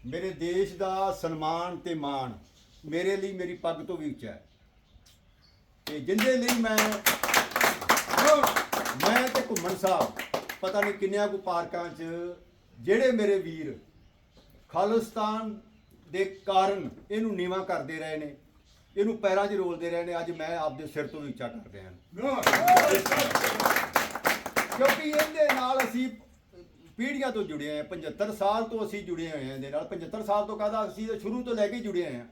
ਮੇਰੇ ਦੇਸ਼ ਦਾ ਸਨਮਾਨ ਤੇ ਮਾਣ ਮੇਰੇ ਲਈ ਮੇਰੀ ਪੱਗ ਤੋਂ ਵੀ ਉੱਚਾ ਹੈ ਤੇ ਜਿੰਦੇ ਲਈ ਮੈਂ ਤੇ ਘੁੰਮਣ ਸਾਹਿਬ ਪਤਾ ਨਹੀਂ ਕਿੰਨਿਆਂ ਕੁ ਪਾਰਕਾਂ 'ਚ ਜਿਹੜੇ ਮੇਰੇ ਵੀਰ ਖਾਲਿਸਤਾਨ ਦੇ ਕਾਰਨ ਇਹਨੂੰ ਨੀਵਾਂ ਕਰਦੇ ਰਹੇ ਨੇ, ਇਹਨੂੰ ਪੈਰਾਂ 'ਚ ਰੋਲਦੇ ਰਹੇ ਨੇ, ਅੱਜ ਮੈਂ ਆਪਦੇ ਸਿਰ ਤੋਂ ਉੱਚਾ ਕਰ ਰਿਹਾ ਕਿਉਂਕਿ ਇਹਦੇ ਨਾਲ ਅਸੀਂ ਪੀੜ੍ਹੀਆਂ ਤੋਂ ਜੁੜੇ ਹਾਂ। 75 ਸਾਲ ਤੋਂ ਅਸੀਂ ਜੁੜੇ ਹੋਏ ਹਾਂ ਇਹਦੇ ਨਾਲ। 75 ਸਾਲ ਤੋਂ ਕਹਦਾ ਅਸੀਂ ਤਾਂ ਸ਼ੁਰੂ ਤੋਂ ਲੈ ਕੇ ਜੁੜੇ ਹੋਏ ਹਾਂ।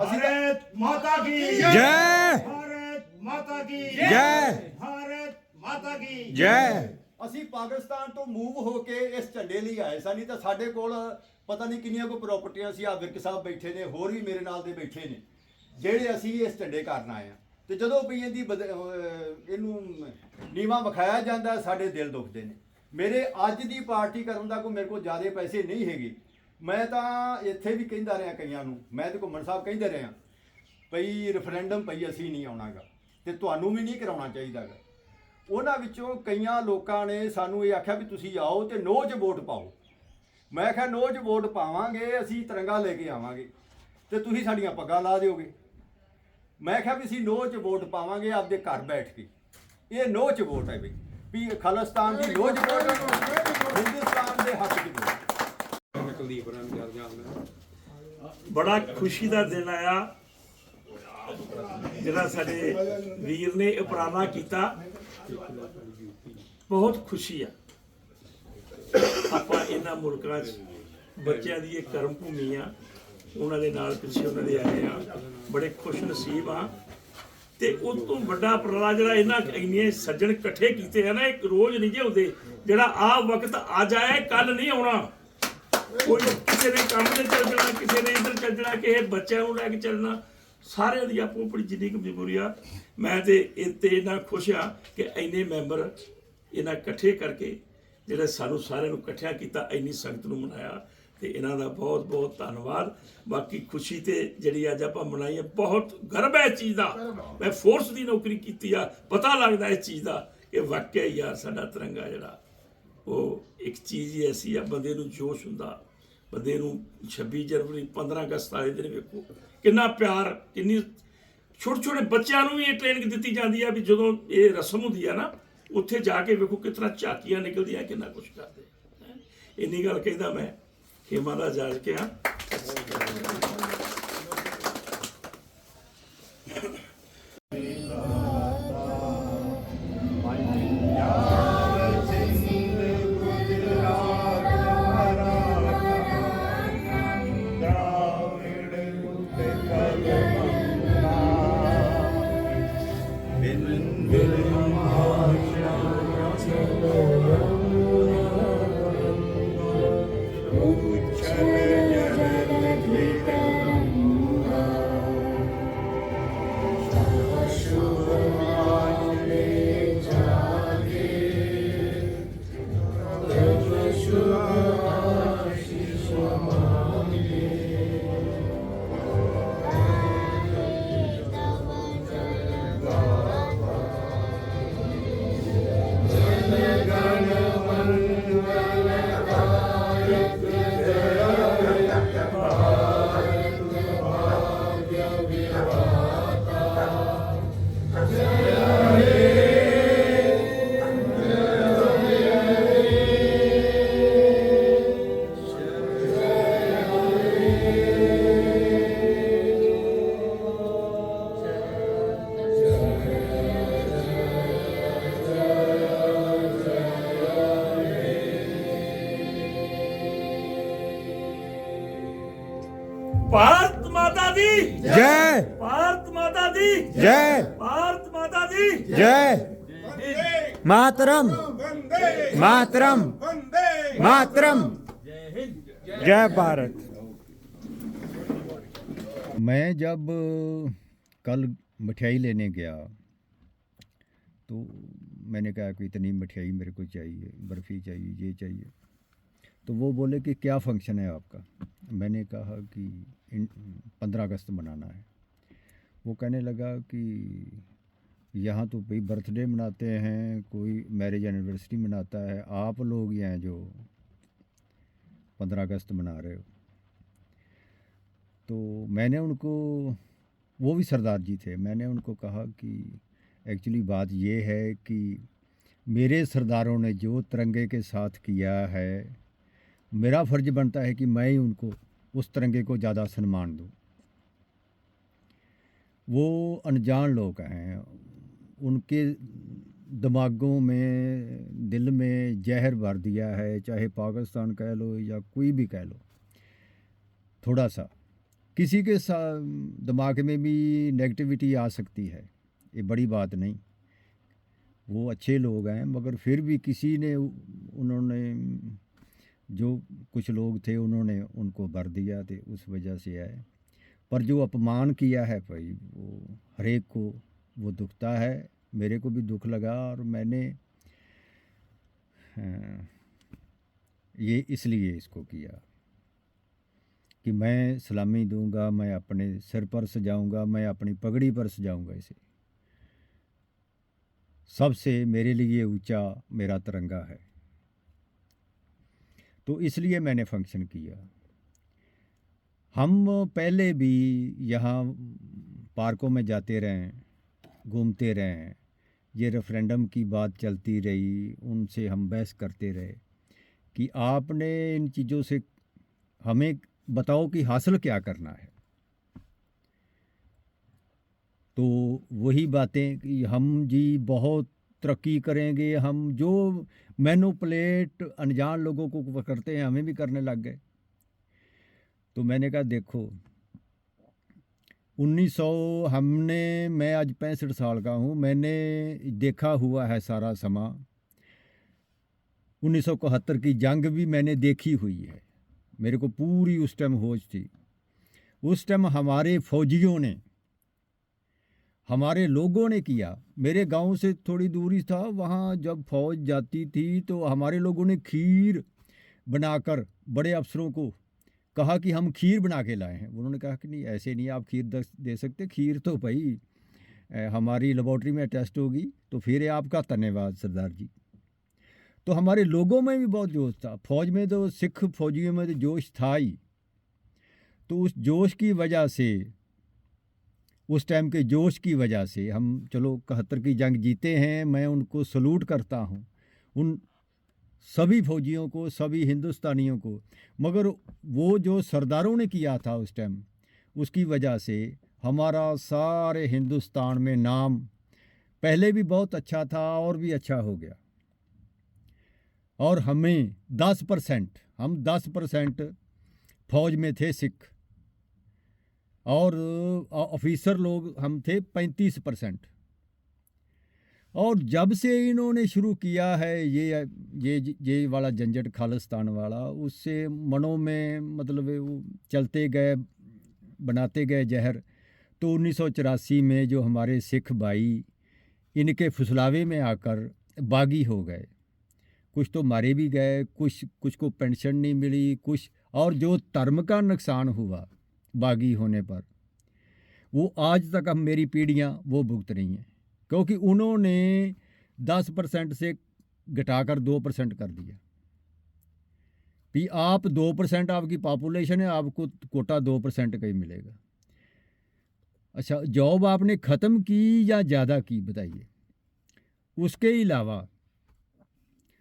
ਅਸੀਂ भारत माता की जय भारत माता की जय भारत माता की जय ਅਸੀਂ ਪਾਕਿਸਤਾਨ ਤੋਂ ਮੂਵ ਹੋ ਕੇ ਇਸ ਝੰਡੇ ਲਈ ਆਏ ਸਾਂ, ਨਹੀਂ ਤਾਂ ਸਾਡੇ ਕੋਲ ਪਤਾ ਨਹੀਂ ਕਿੰਨੀਆਂ ਕੋ ਪ੍ਰਾਪਰਟੀਆਂ ਸੀ। ਆ ਵਿਰਕ ਸਾਹਿਬ ਬੈਠੇ ਨੇ, ਹੋਰ ਵੀ ਮੇਰੇ ਨਾਲ ਦੇ ਬੈਠੇ ਨੇ, ਜਿਹੜੇ ਅਸੀਂ ਇਸ ਝੰਡੇ ਕਾਰਨ ਆਏ ਹਾਂ। ਤੇ ਜਦੋਂ ਵੀ ਇਹਨੂੰ ਨੀਵਾਂ ਵਿਖਾਇਆ ਜਾਂਦਾ ਸਾਡੇ ਦਿਲ ਦੁਖਦੇ ਨੇ। ਮੇਰੇ ਅੱਜ ਦੀ ਪਾਰਟੀ ਕਰਨ ਦਾ ਕੋਈ ਮੇਰੇ ਕੋਲ ਜ਼ਿਆਦਾ ਪੈਸੇ ਨਹੀਂ ਹੈਗੇ। ਮੈਂ ਤਾਂ ਇੱਥੇ ਵੀ ਕਹਿੰਦਾ ਰਿਹਾ ਕਈਆਂ ਨੂੰ, ਮੈਂ ਤੇ ਘੁੰਮਣ ਸਾਹਿਬ ਕਹਿੰਦੇ ਰਿਹਾ ਭਈ ਰੈਫਰੈਂਡਮ ਭਈ ਅਸੀਂ ਨਹੀਂ ਆਉਣਾਗਾ ਤੇ ਤੁਹਾਨੂੰ ਵੀ ਨਹੀਂ ਕਰਾਉਣਾ ਚਾਹੀਦਾਗਾ। ਉਹਨਾਂ ਵਿੱਚੋਂ ਕਈਆਂ ਲੋਕਾਂ ਨੇ ਸਾਨੂੰ ਇਹ ਆਖਿਆ ਵੀ ਤੁਸੀਂ ਆਓ ਤੇ ਨੋ 'ਚ ਵੋਟ ਪਾਓ। ਮੈਂ ਕਿਹਾ ਨੋ 'ਚ ਵੋਟ ਪਾਵਾਂਗੇ, ਅਸੀਂ ਤਿਰੰਗਾ ਲੈ ਕੇ ਆਵਾਂਗੇ ਤੇ ਤੁਸੀਂ ਸਾਡੀਆਂ ਪੱਗਾਂ ਲਾ ਦਿਓਗੇ। ਮੈਂ ਕਿਹਾ ਵੀ ਅਸੀਂ ਨੋ 'ਚ ਵੋਟ ਪਾਵਾਂਗੇ ਆਪਦੇ ਘਰ ਬੈਠ ਕੇ। ਇਹ ਨੋ 'ਚ ਵੋਟ ਹੈ ਵੀ ਖਾਲਿਸਤਾਨ ਦੀ ਨੋ 'ਚ ਵੋਟ, ਹਿੰਦੁਸਤਾਨ ਦੇ ਹੱਕ 'ਚ ਵੋਟ। बड़ा खुशी का दिन आया जिहड़ा साडे वीर ने उपराला कीता। बहुत खुशी आ आपां इन्हां मुल्कां 'च बच्चों की एक कर्म भूमि आ, उन्हां दे नाल पिछे उन्हां दे आए आ, बड़े खुश नसीब आ। ते उस तो वड्डा उपराला जिहड़ा इन्हां इन्ने सज्जण इकट्ठे कीते हैं ना, एक रोज़ नहीं जे हुंदे। जिहड़ा आ वक्त अज आया कल नहीं आउणा। कोई किसी ने काम से चल जाना, किसी ने इधर चल जाना, किसी बच्चों को लैके चलना, सारे की आपो अपनी जिन्नी क मजबूरी आ। मैं तो इन्ना खुश हाँ कि इन्ने मैंबर इन्ना इकट्ठे करके जिहड़े सानू सारे इकट्ठा किया, इन्नी संगत नूं मनाया ते इन्हां दा बहुत बहुत धन्नवाद। बाकी खुशी तो जिहड़ी अज आपां मनाई है, बहुत गर्व है इस चीज़ का। मैं फोर्स की नौकरी की आ, पता लगता इस चीज़ का कि वाकई यार साडा तिरंगा जिहड़ा वो एक चीज़ ही ऐसी आ, बंदे नूं जोश हुंदा, बंदे नूं 26 जनवरी 15 अगस्त वाले दिन वेखो किन्ना प्यार, किन्नी छोटे छोटे बच्चों नूं भी ये ट्रेनिंग दी जाती है भी जदों ये रस्म हुंदी है ना, उत्थे जाके वेखो कितना झाकियां निकलदियां, किन्ना कुछ करदे। इन्नी गल कहदा मैं हेमा दा जाज के हाँ। भारत माता दी जय भारत माता दी जय भारत माता दी जय मातरम मातरम मातरम जय भारत। मैं जब कल मिठाई लेने गया तो मैंने कहा कि इतनी मिठाई मेरे को चाहिए, बर्फ़ी चाहिए, ये चाहिए। तो वो बोले कि क्या फंक्शन है आपका। मैंने कहा कि 15 अगस्त मनाना है। वो कहने लगा कि यहाँ तो भाई बर्थडे मनाते हैं, कोई मैरिज एनिवर्सरी मनाता है, आप लोग यहाँ जो 15 अगस्त मना रहे हो। तो मैंने उनको, वो भी सरदार जी थे, मैंने उनको कहा कि एक्चुअली बात ये है कि मेरे सरदारों ने जो तिरंगे के साथ किया है, मेरा फ़र्ज़ बनता है कि मैं ही उनको उस तिरंगे को ज़्यादा सम्मान दूँ। वो अनजान लोग हैं, उनके दिमागों में, दिल में जहर भर दिया है, चाहे पाकिस्तान कह लो या कोई भी कह लो। थोड़ा सा किसी के दिमाग में भी नेगेटिविटी आ सकती है, ये बड़ी बात नहीं। वो अच्छे लोग हैं, मगर फिर भी किसी ने, उन्होंने जो कुछ लोग थे उन्होंने उनको भर दिया, थे उस वजह से है। पर जो अपमान किया है भाई, वो हर एक को वो दुखता है, मेरे को भी दुख लगा। और मैंने ये इसलिए इसको किया कि मैं सलामी दूंगा, मैं अपने सिर पर सजाऊंगा, मैं अपनी पगड़ी पर सजाऊंगा इसे। सबसे मेरे लिए ऊंचा मेरा तिरंगा है, तो इसलिए मैंने फंक्शन किया। हम पहले भी यहाँ पार्कों में जाते रहें, घूमते रहें, ये रेफरेंडम की बात चलती रही, उनसे हम बहस करते रहे कि आपने इन चीज़ों से हमें बताओ कि हासिल क्या करना है। तो वही बातें कि हम जी बहुत तरक्की करेंगे, हम जो मैनिपुलेट अनजान लोगों को करते हैं हमें भी करने लग गए। तो मैंने कहा देखो 1900 हमने, मैं आज 65 साल का हूँ, मैंने देखा हुआ है सारा समा। 1971 की जंग भी मैंने देखी हुई है, मेरे को पूरी उस टाइम होश थी। उस टाइम हमारे फौजियों ने, हमारे लोगों ने किया। मेरे गांव से थोड़ी दूरी था, वहाँ जब फौज जाती थी तो हमारे लोगों ने खीर बनाकर बड़े अफसरों को कहा कि हम खीर बना के लाए हैं। उन्होंने कहा कि नहीं, ऐसे नहीं आप खीर दे सकते, खीर तो भाई हमारी लेबॉर्ट्री में टेस्ट होगी। तो फिर आपका धन्यवाद सरदार जी। तो हमारे लोगों में भी बहुत जोश था, फौज में तो, सिख फौजियों में तो जोश था ही। तो उस जोश की वजह से, उस टाइम के जोश की वजह से हम चलो 71 की जंग जीते हैं। मैं उनको सलूट करता हूँ, उन सभी फौजियों को, सभी हिंदुस्तानियों को। मगर वो जो सरदारों ने किया था उस टाइम, उसकी वजह से हमारा सारे हिंदुस्तान में नाम पहले भी बहुत अच्छा था और भी अच्छा हो गया। और हमें 10%, हम 10% फौज में थे सिख, और ऑफिसर लोग हम थे 35%। और जब से इन्होंने शुरू किया है ये वाला झंझट खालिस्तान वाला, उससे मनों में मतलब वो चलते गए, बनाते गए जहर। तो 1984 में जो हमारे सिख भाई इनके फुसलावे में आकर बागी हो गए, कुछ तो मारे भी गए, कुछ को पेंशन नहीं मिली, कुछ, और जो धर्म का नुकसान हुआ बागी होने पर, वो आज तक हम मेरी पीढ़ियां वो भुगत रही हैं। क्योंकि उन्होंने 10% से घटाकर 2% कर दिया। भी आप 2%, आपकी पॉपुलेशन है, आपको कोटा 2% का ही मिलेगा। अच्छा, जॉब आपने ख़त्म की या ज़्यादा की बताइए। उसके अलावा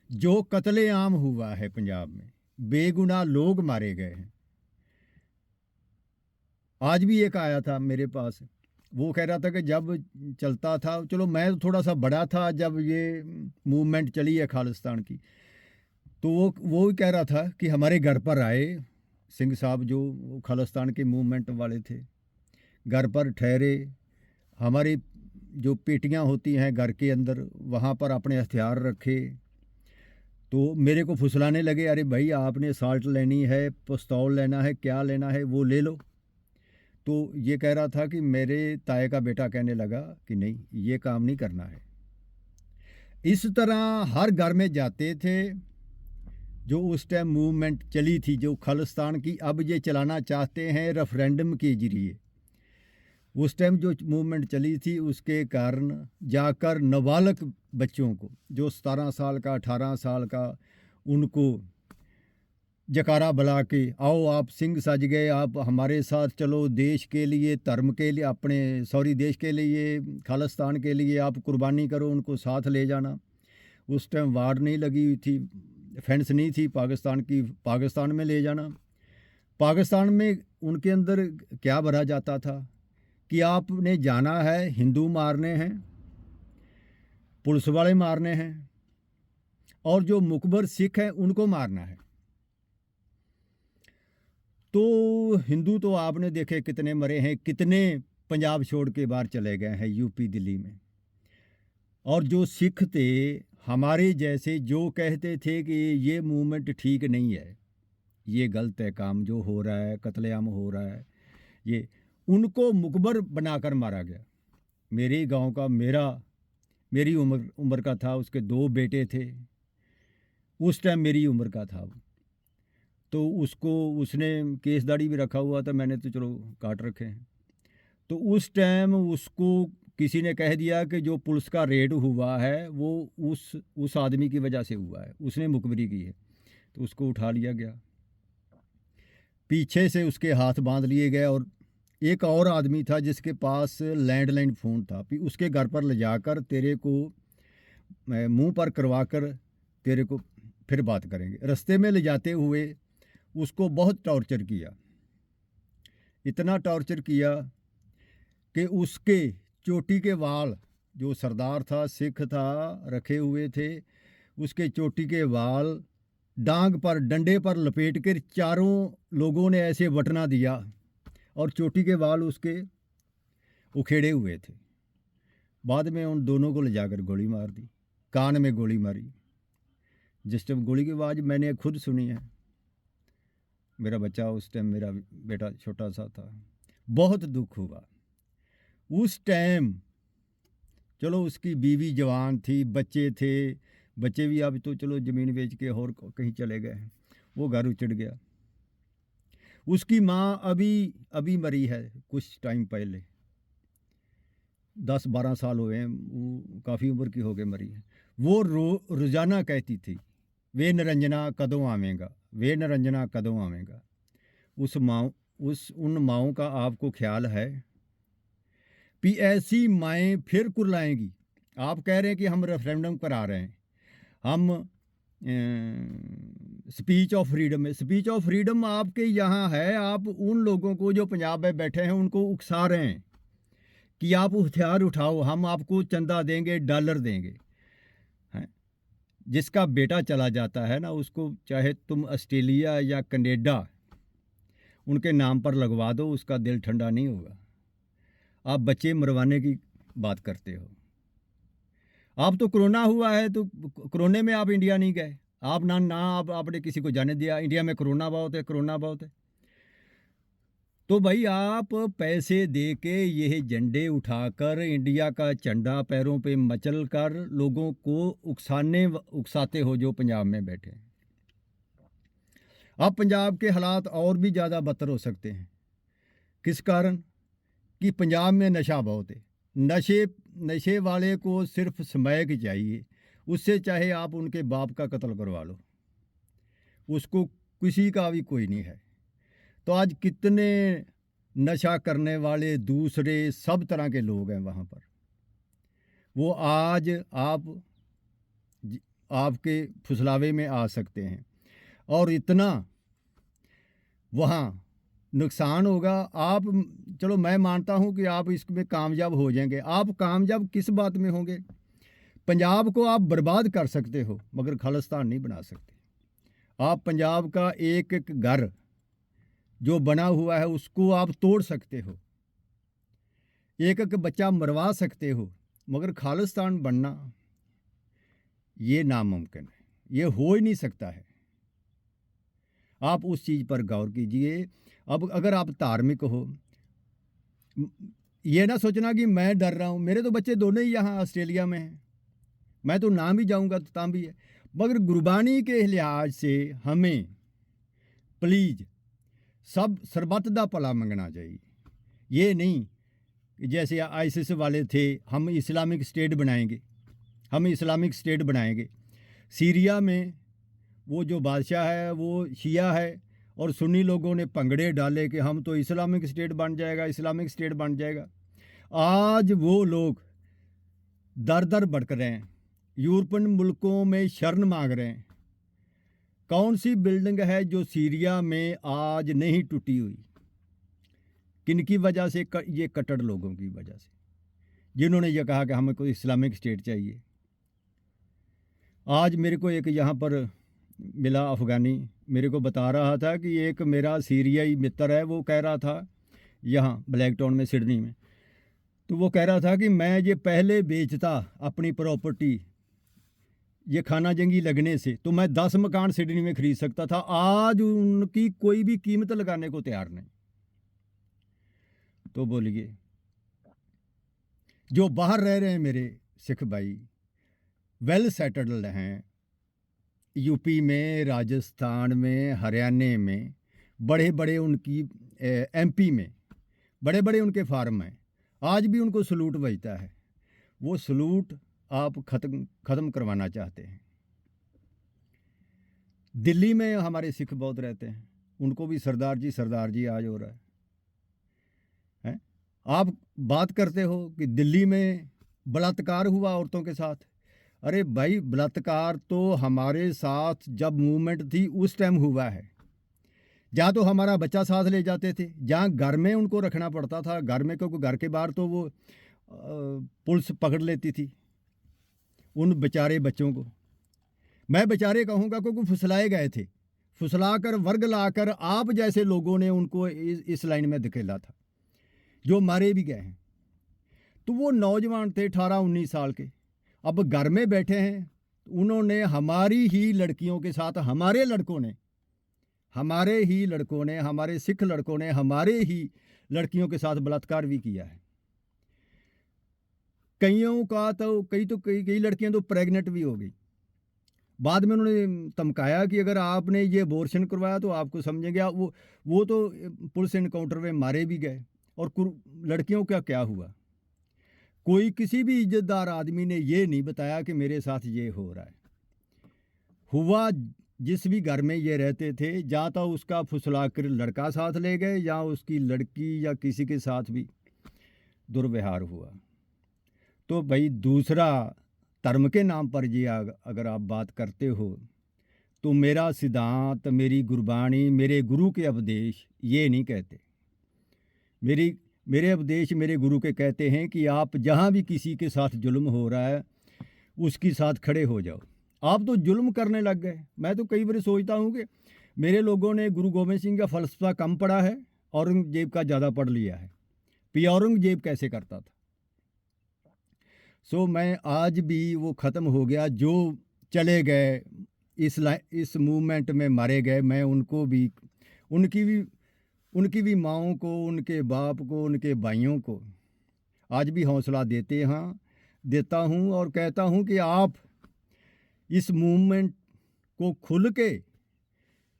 जो कत्लेआम हुआ है पंजाब में, बेगुनाह लोग मारे गए हैं। आज भी एक आया था मेरे पास, वो कह रहा था कि जब चलता था, चलो मैं थोड़ा सा बड़ा था जब ये मूवमेंट चली है खालिस्तान की, तो वो कह रहा था कि हमारे घर पर आए सिंह साहब, जो खालिस्तान के मूवमेंट वाले थे, घर पर ठहरे, हमारी जो पेटियां होती हैं घर के अंदर, वहाँ पर अपने हथियार रखे। तो मेरे को फुसलाने लगे, अरे भाई आपने साल्ट लेनी है, पिस्तौल लेना है, क्या लेना है वो ले लो। तो ये कह रहा था कि मेरे ताए का बेटा कहने लगा कि नहीं, ये काम नहीं करना है। इस तरह हर घर में जाते थे। जो उस टाइम मूवमेंट चली थी जो खालिस्तान की, अब ये चलाना चाहते हैं रेफरेंडम के जरिए। उस टाइम जो मूवमेंट चली थी उसके कारण जाकर नाबालिग बच्चों को, जो 17 साल का, 18 साल का, उनको जकारा बुला के, आओ आप सिंह सज गए, आप हमारे साथ चलो, देश के लिए, धर्म के लिए, देश के लिए, खालिस्तान के लिए आप कुर्बानी करो, उनको साथ ले जाना। उस टाइम वार नहीं लगी हुई थी, फेंस नहीं थी पाकिस्तान की, पाकिस्तान में ले जाना। पाकिस्तान में उनके अंदर क्या भरा जाता था कि आपने जाना है, हिंदू मारने हैं, पुलिस वाले मारने हैं, और जो मुकबर सिख हैं उनको मारना है। तो हिंदू तो आपने देखे कितने मरे हैं, कितने पंजाब छोड़ के बाहर चले गए हैं, यूपी दिल्ली में। और जो सिख थे हमारे जैसे, जो कहते थे कि ये मूवमेंट ठीक नहीं है, ये गलत है काम जो हो रहा है, कत्लेआम हो रहा है, ये उनको मुकबर बनाकर मारा गया। मेरे गांव का, मेरी उम्र का था, उसके 2 बेटे थे, उस टाइम मेरी उम्र का था। तो उसने केस दाढ़ी भी रखा हुआ था, मैंने तो चलो काट रखे हैं। तो उस टाइम उसको किसी ने कह दिया कि जो पुलिस का रेड हुआ है वो उस आदमी की वजह से हुआ है, उसने मुखबरी की है। तो उसको उठा लिया गया, पीछे से उसके हाथ बांध लिए गए, और एक और आदमी था जिसके पास लैंडलाइन फ़ोन था, फिर उसके घर पर ले जाकर तेरे को मुंह पर करवा कर तेरे को फिर बात करेंगे। रास्ते में ले जाते हुए उसको बहुत टॉर्चर किया, इतना टॉर्चर किया कि उसके चोटी के वाल, जो सरदार था, सिख था, रखे हुए थे, उसके चोटी के वाल डांग पर, डंडे पर लपेट कर चारों लोगों ने ऐसे बटना दिया, और चोटी के वाल उसके उखेड़े हुए थे। बाद में उन दोनों को ले जाकर गोली मार दी, कान में गोली मारी। जिस टाइम गोली की आवाज़ मैंने खुद सुनी है, मेरा बच्चा उस टाइम, मेरा बेटा छोटा सा था, बहुत दुख हुआ उस टाइम। चलो उसकी बीवी जवान थी, बच्चे थे, बच्चे भी अब तो चलो ज़मीन बेच के और कहीं चले गए हैं, वो घर उचड़ गया। उसकी माँ अभी मरी है, कुछ टाइम पहले, 10-12 साल हुए हैं, वो काफ़ी उम्र की होके मरी है। वो रोज़ाना कहती थी, वे निरंजना कदों आवेगा, वे निरंजना कदों आवेगा। उन माँओं का आपको ख्याल है कि ऐसी माएँ फिर कुर्लाएंगी। आप कह रहे हैं कि हम रेफरेंडम करा रहे हैं, हम स्पीच ऑफ फ्रीडम है। स्पीच ऑफ फ्रीडम आपके यहाँ है, आप उन लोगों को जो पंजाब में बैठे हैं उनको उकसा रहे हैं कि आप हथियार उठाओ, हम आपको चंदा देंगे, डॉलर देंगे। हैं, जिसका बेटा चला जाता है ना, उसको चाहे तुम ऑस्ट्रेलिया या कनाडा उनके नाम पर लगवा दो, उसका दिल ठंडा नहीं होगा। आप बच्चे मरवाने की बात करते हो। आप तो कोरोना हुआ है तो कोरोना में आप इंडिया नहीं गए, आप ना आपने किसी को जाने दिया, इंडिया में कोरोना बहुत है, कोरोना बहुत है। तो भाई आप पैसे दे के यह झंडे उठाकर, इंडिया का झंडा पैरों पे मचल कर लोगों को उकसाते हो जो पंजाब में बैठे हैं। अब पंजाब के हालात और भी ज़्यादा बदतर हो सकते हैं। किस कारण? कि पंजाब में नशा बहुत है। नशे वाले को सिर्फ स्मैक चाहिए, उससे चाहे आप उनके बाप का कत्ल करवा लो, उसको किसी का भी कोई नहीं है। तो आज कितने नशा करने वाले दूसरे सब तरह के लोग हैं वहाँ पर, वो आज आपके फुसलावे में आ सकते हैं, और इतना वहाँ नुकसान होगा। आप चलो मैं मानता हूँ कि आप इसमें कामयाब हो जाएंगे। आप कामयाब किस बात में होंगे? पंजाब को आप बर्बाद कर सकते हो मगर खालिस्तान नहीं बना सकते। आप पंजाब का एक एक घर जो बना हुआ है उसको आप तोड़ सकते हो, एक एक बच्चा मरवा सकते हो, मगर खालिस्तान बनना ये नामुमकिन है, ये हो ही नहीं सकता है। आप उस चीज़ पर गौर कीजिए। अब अगर आप धार्मिक हो, ये ना सोचना कि मैं डर रहा हूँ, मेरे तो बच्चे दोनों ही यहाँ ऑस्ट्रेलिया में हैं, मैं तो ना भी जाऊँगा तो तां भी है, मगर गुरबानी के लिहाज से हमें प्लीज़ सब सरबत दा भला मंगना चाहिए। ये नहीं जैसे आईसिस वाले थे, हम इस्लामिक स्टेट बनाएंगे, हम इस्लामिक स्टेट बनाएंगे। सीरिया में वो जो बादशाह है वो शिया है और सुन्नी लोगों ने पंगड़े डाले कि हम तो इस्लामिक स्टेट बन जाएगा, इस्लामिक स्टेट बन जाएगा। आज वो लोग दर दर भटक रहे हैं, यूरोपियन मुल्कों में शरण मांग रहे हैं। कौन सी बिल्डिंग है जो सीरिया में आज नहीं टूटी हुई? किनकी वजह से? ये कट्टर लोगों की वजह से, जिन्होंने ये कहा कि हमें कोई इस्लामिक स्टेट चाहिए। आज मेरे को एक यहाँ पर मिला अफ़गानी, मेरे को बता रहा था कि एक मेरा सीरियाई मित्र है, वो कह रहा था यहाँ ब्लैक टाउन में, सिडनी में, तो वो कह रहा था कि मैं ये पहले बेचता अपनी प्रॉपर्टी ये खाना जंगी लगने से, तो मैं 10 मकान सिडनी में खरीद सकता था। आज उनकी कोई भी कीमत लगाने को तैयार नहीं। तो बोलिए, जो बाहर रह रहे हैं मेरे सिख भाई, वेल सेटल्ड हैं, यूपी में, राजस्थान में, हरियाणा में, बड़े बड़े उनकी एमपी में बड़े बड़े उनके फार्म हैं। आज भी उनको सलूट बजता है। वो सलूट आप ख़त्म करवाना चाहते हैं। दिल्ली में हमारे सिख बहुत रहते हैं, उनको भी सरदार जी आज हो रहा है। आप बात करते हो कि दिल्ली में बलात्कार हुआ औरतों के साथ। अरे भाई, बलात्कार तो हमारे साथ जब मूवमेंट थी उस टाइम हुआ है, जहाँ तो हमारा बच्चा साथ ले जाते थे, जहाँ घर में उनको रखना पड़ता था, घर में, क्योंकि घर के बाहर तो वो पुलिस पकड़ लेती थी उन बेचारे बच्चों को। मैं बेचारे कहूँगा क्योंकि फुसलाए गए थे, फुसलाकर वर्ग लाकर आप जैसे लोगों ने उनको इस लाइन में धकेला था, जो मारे भी गए हैं। तो वो नौजवान थे 18-19 साल के, अब घर में बैठे हैं। उन्होंने हमारी ही लड़कियों के साथ, हमारे ही लड़कों ने, हमारे सिख लड़कों ने हमारे ही लड़कियों के साथ बलात्कार भी किया है। कईयों का तो कई लड़कियां तो प्रेग्नेंट भी हो गई। बाद में उन्होंने धमकाया कि अगर आपने ये अबॉर्शन करवाया तो आपको समझेंगे। वो तो पुलिस इनकाउंटर में मारे भी गए। और लड़कियों का क्या हुआ? कोई किसी भी इज्जतदार आदमी ने ये नहीं बताया कि मेरे साथ ये हो रहा है। हुआ जिस भी घर में ये रहते थे, जहाँ तो उसका फुसला कर लड़का साथ ले गए, या उसकी लड़की या किसी के साथ भी दुर्व्यवहार हुआ। तो भाई, दूसरा धर्म के नाम पर ये अगर आप बात करते हो, तो मेरा सिद्धांत, मेरी गुरबाणी, मेरे गुरु के उपदेश ये नहीं कहते। मेरे उपदेश मेरे गुरु के कहते हैं कि आप जहाँ भी किसी के साथ जुल्म हो रहा है उसके साथ खड़े हो जाओ। आप तो जुल्म करने लग गए। मैं तो कई बार सोचता हूँ कि मेरे लोगों ने गुरु गोबिंद सिंह का फलसफा कम पढ़ा है, औरंगजेब का ज़्यादा पढ़ लिया है। कि औरंगजेब कैसे करता था। सो मैं आज भी, वो ख़त्म हो गया, जो चले गए इस मूवमेंट में मारे गए, मैं उनको भी, उनकी भी माँओं को, उनके बाप को, उनके भाइयों को आज भी हौसला देता हूँ और कहता हूँ कि आप इस मूवमेंट को खुल के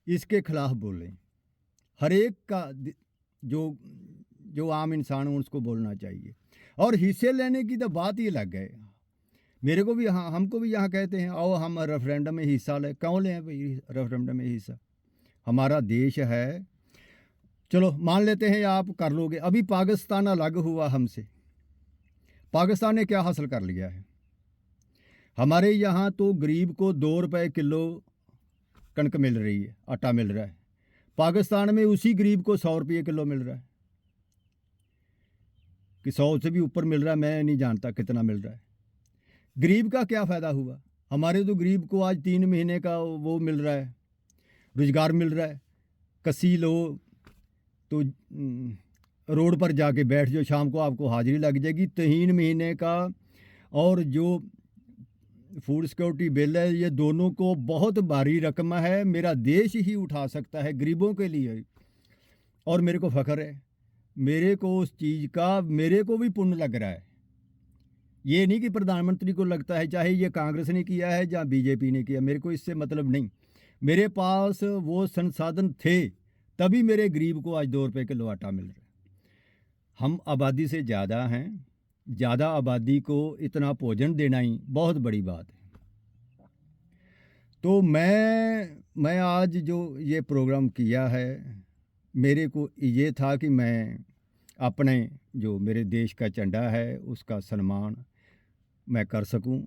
इसके खिलाफ बोलें। हर एक का जो आम इंसान हो उसको बोलना चाहिए। और हिस्से लेने की तो बात ही लग गए। मेरे को भी, हाँ, हमको भी यहाँ कहते हैं आओ हम रेफरेंडम में हिस्सा लें। क्यों लें भाई रेफरेंडम में हिस्सा? हमारा देश है, चलो मान लेते हैं आप कर लोगे। अभी पाकिस्तान अलग हुआ हमसे, पाकिस्तान ने क्या हासिल कर लिया है? हमारे यहाँ तो गरीब को 2 रुपये किलो कणक मिल रही है, आटा मिल रहा है। पाकिस्तान में उसी गरीब को 100 रुपये किलो मिल रहा है, कि 100 से भी ऊपर मिल रहा है, मैं नहीं जानता कितना मिल रहा है। गरीब का क्या फ़ायदा हुआ? हमारे तो गरीब को आज 3 महीने का वो मिल रहा है, रोज़गार मिल रहा है। कसी लो तो रोड पर जाके बैठ जाओ, शाम को आपको हाजिरी लग जाएगी 3 महीने का। और जो फूड सिक्योरिटी बिल है, ये दोनों को बहुत भारी रकम है। मेरा देश ही उठा सकता है गरीबों के लिए। और मेरे को फ़ख्र है, मेरे को उस चीज़ का, मेरे को भी पुण्य लग रहा है। ये नहीं कि प्रधानमंत्री को लगता है, चाहे ये कांग्रेस ने किया है या बीजेपी ने किया, मेरे को इससे मतलब नहीं। मेरे पास वो संसाधन थे, तभी मेरे गरीब को आज 2 रुपये किलो आटा मिल रहा है। हम आबादी से ज़्यादा हैं, ज़्यादा आबादी को इतना भोजन देना ही बहुत बड़ी बात है। तो मैं आज जो ये प्रोग्राम किया है, मेरे को ये था कि मैं अपने जो मेरे देश का झंडा है उसका सम्मान मैं कर सकूं,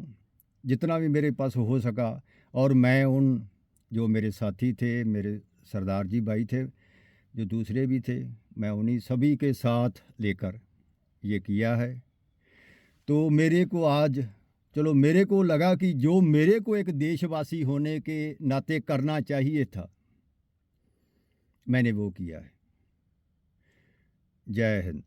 जितना भी मेरे पास हो सका। और मैं उन जो मेरे साथी थे, मेरे सरदार जी भाई थे, जो दूसरे भी थे, मैं उन्हीं सभी के साथ लेकर ये किया है। तो मेरे को आज, चलो मेरे को लगा कि जो मेरे को एक देशवासी होने के नाते करना चाहिए था, मैंने वो किया है। जय हिंद।